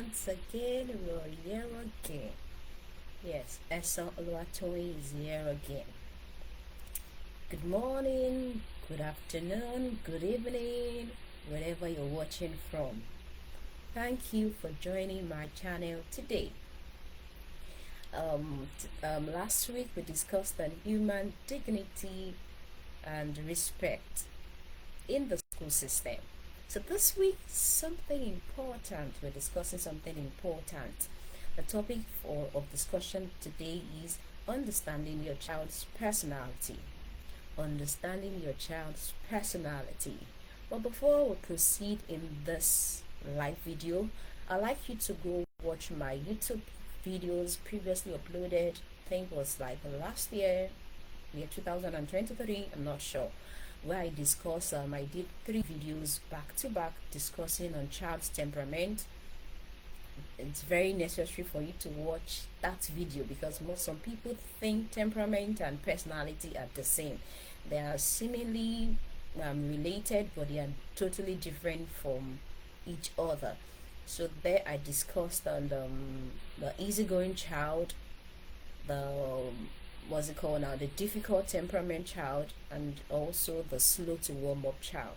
once again, we're here again. Yes, Esa Oluwatoyin is here again. Good morning, good afternoon, good evening, wherever you're watching from. Thank you for joining my channel today. Last week we discussed on human dignity and respect in the school system. So this week, something important. We're discussing something important. The topic of discussion today is understanding your child's personality. Understanding your child's personality. But before we proceed in this live video, I'd like you to go watch my YouTube videos previously uploaded. I think it was like last year 2023, I'm not sure, where I discuss I did 3 videos back to back discussing on child's temperament. It's very necessary for you to watch that video because some people think temperament and personality are the same. They are seemingly related, but they are totally different from each other. So there I discussed on the easygoing child, the what's it called now, the difficult temperament child, and also the slow to warm up child.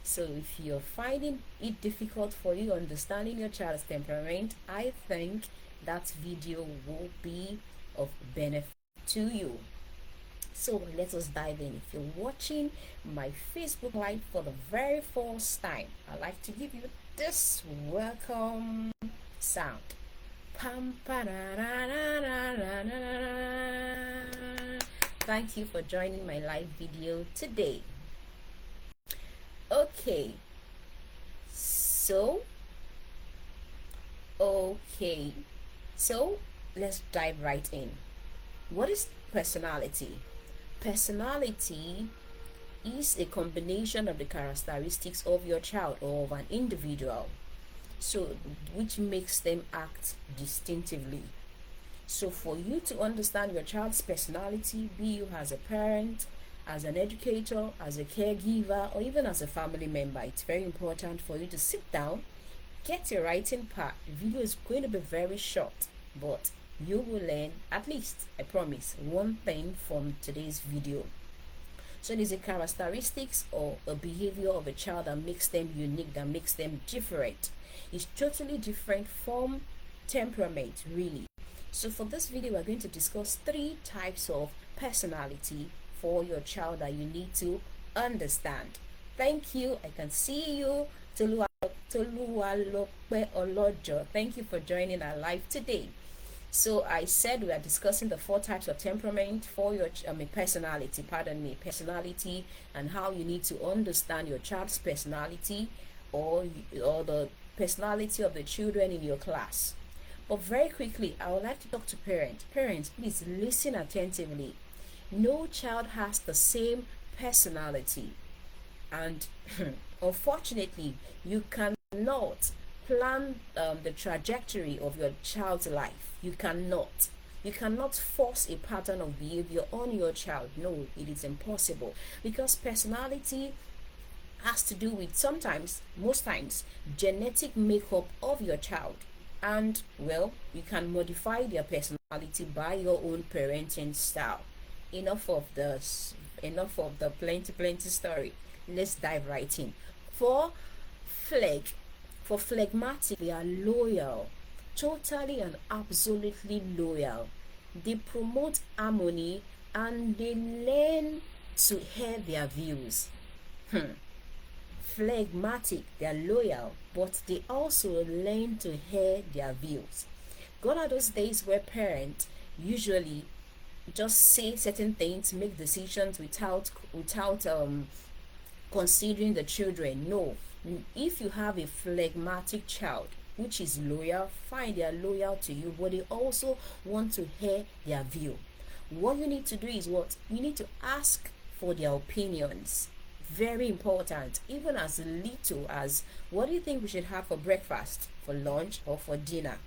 So if you're finding it difficult for you understanding your child's temperament, I think that video will be of benefit to you. So let us dive in. If you're watching my Facebook Live for the very first time, I'd like to give you this welcome sound. Thank you for joining my live video today. Okay, so let's dive right in. What is personality? Personality is a combination of the characteristics of your child or of an individual, so which makes them act distinctively. So for you to understand your child's personality, be you as a parent, as an educator, as a caregiver, or even as a family member, it's very important for you to sit down, get your writing pad. The video is going to be very short, but you will learn at least, I promise, one thing from today's video. So there's a characteristics or a behavior of a child that makes them unique, that makes them different. It's totally different from temperament, really. So for this video, we're going to discuss 3 types of personality for your child that you need to understand. Thank you. I can see you. Toluwalope Olojo. Thank you for joining our live today. So I said we are discussing the 4 types of temperament for your personality, and how you need to understand your child's personality or the personality of the children in your class. But very quickly, I would like to talk to parents. Parents, please listen attentively. No child has the same personality, and unfortunately, you cannot plan the trajectory of your child's life. You cannot force a pattern of behavior on your child. No, it is impossible, because personality has to do with most times, genetic makeup of your child. And well, you can modify their personality by your own parenting style. Enough of the plenty story. Let's dive right in. For phlegmatic, they are loyal, totally and absolutely loyal. They promote harmony and they learn to hear their views. Phlegmatic, they are loyal, but they also learn to hear their views. Gone are those days where parents usually just say certain things, make decisions without considering the children. No, if you have a phlegmatic child which is loyal, fine, they are loyal to you, but they also want to hear their view. What you need to do is you need to ask for their opinions. Very important. Even as little as, what do you think we should have for breakfast, for lunch, or for dinner?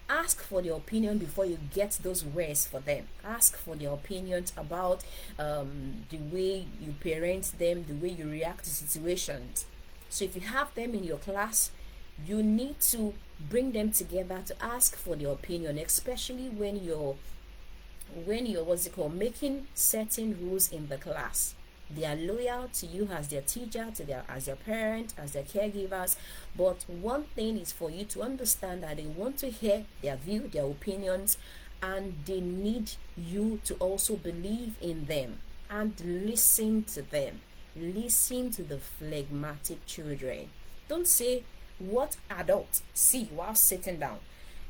Ask for their opinion before you get those words for them. Ask for their opinions about the way you parent them, the way you react to situations. So if you have them in your class, You need to bring them together to ask for their opinion, especially when you're what's it called, making certain rules in the class. They are loyal to you as their teacher, to their as their parent, as their caregivers. But one thing is for you to understand that they want to hear their view, their opinions, and they need you to also believe in them and listen to them. Listen to the phlegmatic children. Don't say what adults see while sitting down.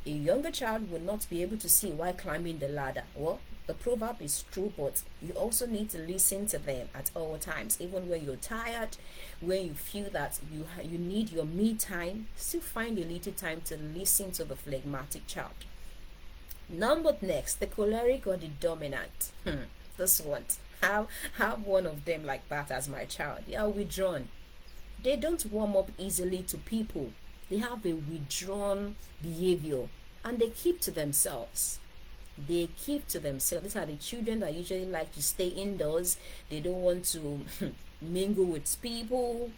A younger child will not be able to see while climbing the ladder. Well, the proverb is true, but you also need to listen to them at all times, even when you're tired, when you feel that you need your me time. Still find a little time to listen to the phlegmatic child. Number next, the choleric or the dominant. This one, have one of them like that as my child. They are withdrawn. They don't warm up easily to people. They have a withdrawn behavior and they keep to themselves. They keep to themselves. These are the children that usually like to stay indoors. They don't want to mingle with people.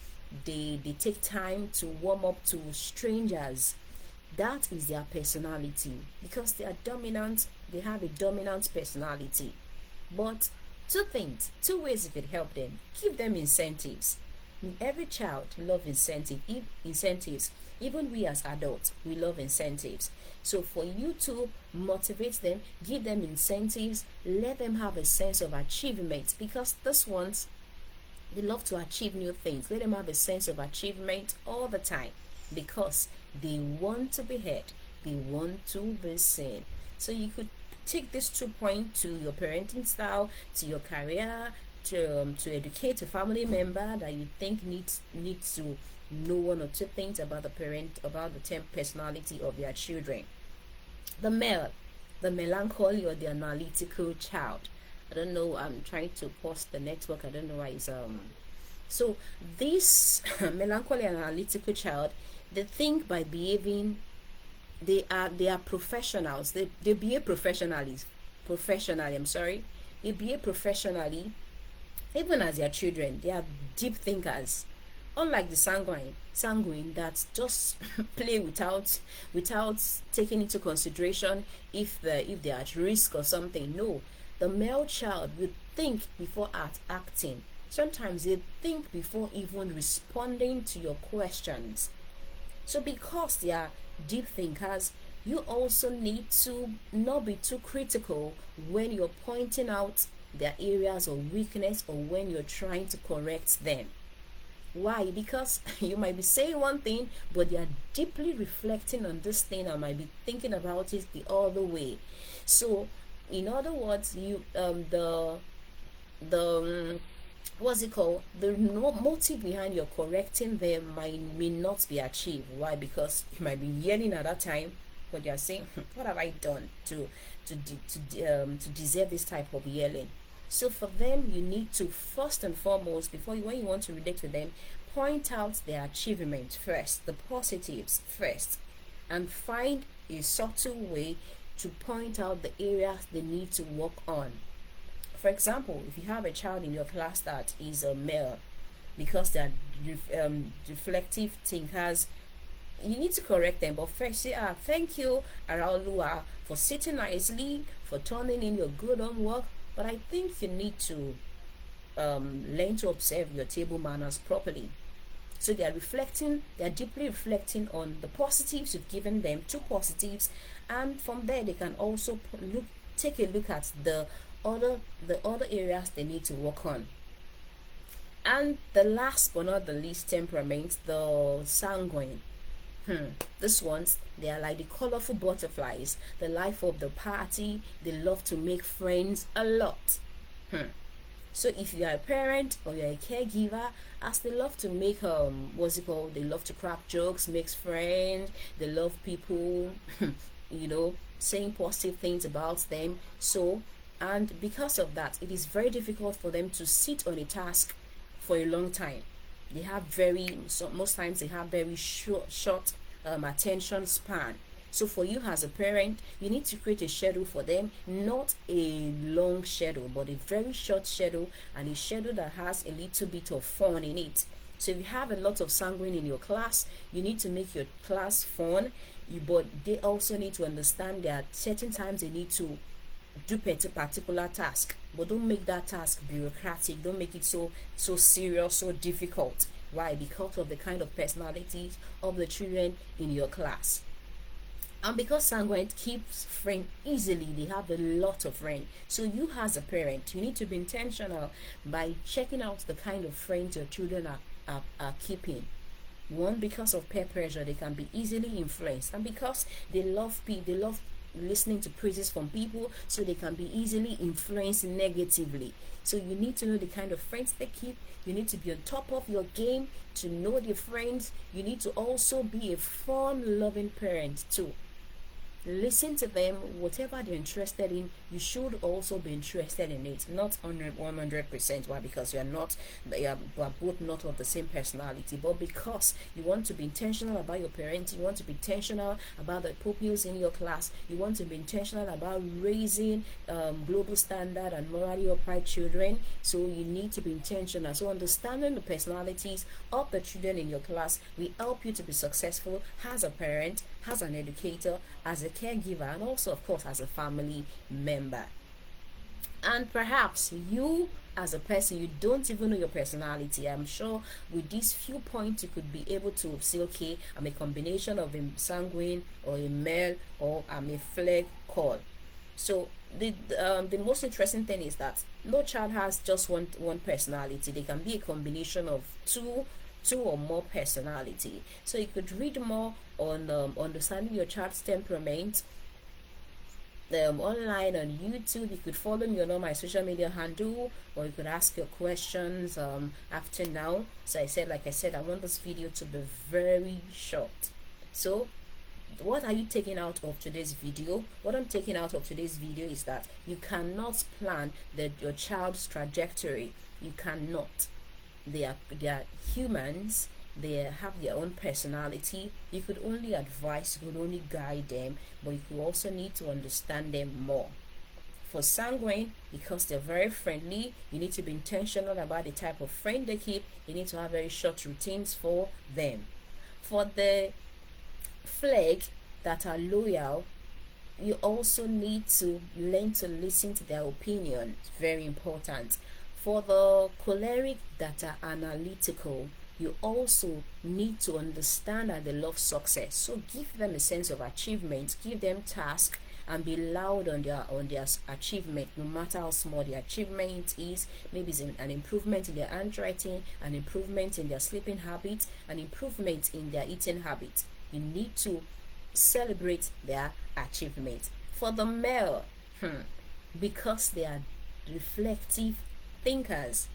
They take time to warm up to strangers. That is their personality because they are dominant. They have a dominant personality. But two ways if it help them. Give them incentives. Every child love incentives. Even we as adults, we love incentives. So for you to motivate them, give them incentives, let them have a sense of achievement, because these ones, they love to achieve new things. Let them have a sense of achievement all the time because they want to be heard. They want to be seen. So you could take this 2 points to your parenting style, to your career, to educate a family member that you think needs to know one or two things about the personality of their children. The melancholy or the analytical child. I don't know. I'm trying to pause the network. I don't know why it's So this melancholy and analytical child, they think by behaving. They are professionals. They behave professionally. I'm sorry. They behave professionally. Even as their children, they are deep thinkers. Unlike the sanguine that just play without taking into consideration if they're at risk or something. No, the male child will think before acting. Sometimes they think before even responding to your questions. So because they are deep thinkers, you also need to not be too critical when you're pointing out their areas of weakness or when you're trying to correct them. Why? Because you might be saying one thing, but they are deeply reflecting on this thing and might be thinking about it the other way. So, in other words, the what's it called? The motive behind your correcting them may not be achieved. Why? Because you might be yelling at that time, but you're saying, "What have I done to deserve this type of yelling?" So for them, you need to first and foremost, when you want to relate to them, point out their achievements first, the positives first, and find a subtle way to point out the areas they need to work on. For example, if you have a child in your class that is a male, because they're reflective thinkers, you need to correct them. But first say, thank you, Araulua, for sitting nicely, for turning in your good homework. But I think you need to learn to observe your table manners properly. So they are deeply reflecting on the positives you've given them, 2 positives, and from there they can also take a look at the other areas they need to work on. And the last but not the least temperament, the sanguine. These ones, they are like the colorful butterflies, the life of the party. They love to make friends a lot. So if you are a parent or you're a caregiver, as they love to make they love to crack jokes, make friends, they love people saying positive things about them. So, and because of that, it is very difficult for them to sit on a task for a long time. They have most times they have very short attention span. So for you as a parent, you need to create a schedule for them, not a long schedule, but a very short schedule, and a schedule that has a little bit of fun in it. So if you have a lot of sanguine in your class, you need to make your class fun. But they also need to understand that certain times they need to do particular task, but don't make that task bureaucratic. Don't make it so serious, so difficult. Why? Because of the kind of personalities of the children in your class. And because sanguine keeps friend easily, they have a lot of friends. So you as a parent, you need to be intentional by checking out the kind of friends your children are keeping. One, because of peer pressure, they can be easily influenced, and because they love listening to praises from people, so they can be easily influenced negatively. So you need to know the kind of friends they keep. You need to be on top of your game to know their friends. You need to also be a fun loving parent too. Listen to them. Whatever they're interested in, you should also be interested in it. Not 100%. Why? Because you are both not of the same personality, but because you want to be intentional about your parenting, you want to be intentional about the pupils in your class, you want to be intentional about raising global standard and morally upright children. So you need to be intentional. So understanding the personalities of the children in your class will help you to be successful as a parent, as an educator, as a caregiver, and also of course as a family member. And perhaps you as a person, you don't even know your personality. I'm sure with these few points you could be able to say, okay, I'm a combination of a sanguine or a male, or I'm a flag call. So the most interesting thing is that no child has just one personality. They can be a combination of two or more personality. So you could read more on understanding your child's temperament online on YouTube. You could follow me on all my social media handle, or you could ask your questions after now. So like I said, I want this video to be very short. So what are you taking out of today's video? What I'm taking out of today's video is that you cannot plan your child's trajectory. You cannot. They are humans. They have their own personality. You could only advise, you could only guide them, but you could also need to understand them more. For sanguine, because they're very friendly, you need to be intentional about the type of friend they keep. You need to have very short routines for them. For the flag that are loyal, you also need to learn to listen to their opinion. It's very important. For the choleric that are analytical, you also need to understand that they love success. So give them a sense of achievement, give them tasks, and be loud on their achievement, no matter how small the achievement is. Maybe it's an improvement in their handwriting, an improvement in their sleeping habits, an improvement in their eating habits. You need to celebrate their achievement. For the male, because they are reflective thinkers,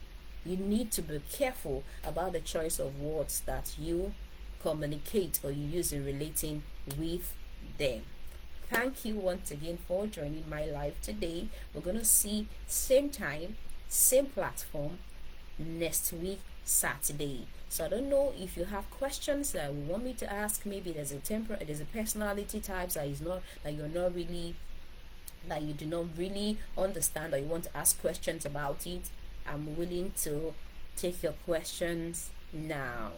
you need to be careful about the choice of words that you communicate or you use in relating with them. Thank you once again for joining my live today. We're going to see same time, same platform next week, Saturday. So I don't know if you have questions that you want me to ask. Maybe there's a personality types that you do not really understand, or you want to ask questions about it. I'm willing to take your questions now.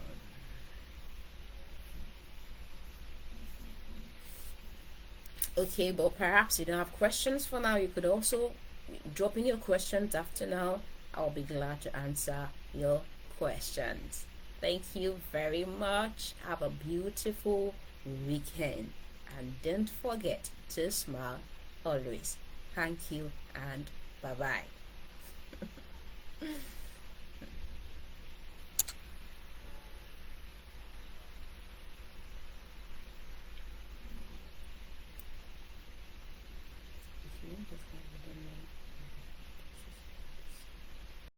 Okay, but perhaps you don't have questions for now. You could also drop in your questions after now. I'll be glad to answer your questions. Thank you very much. Have a beautiful weekend, and don't forget to smile always. Thank you, and bye bye.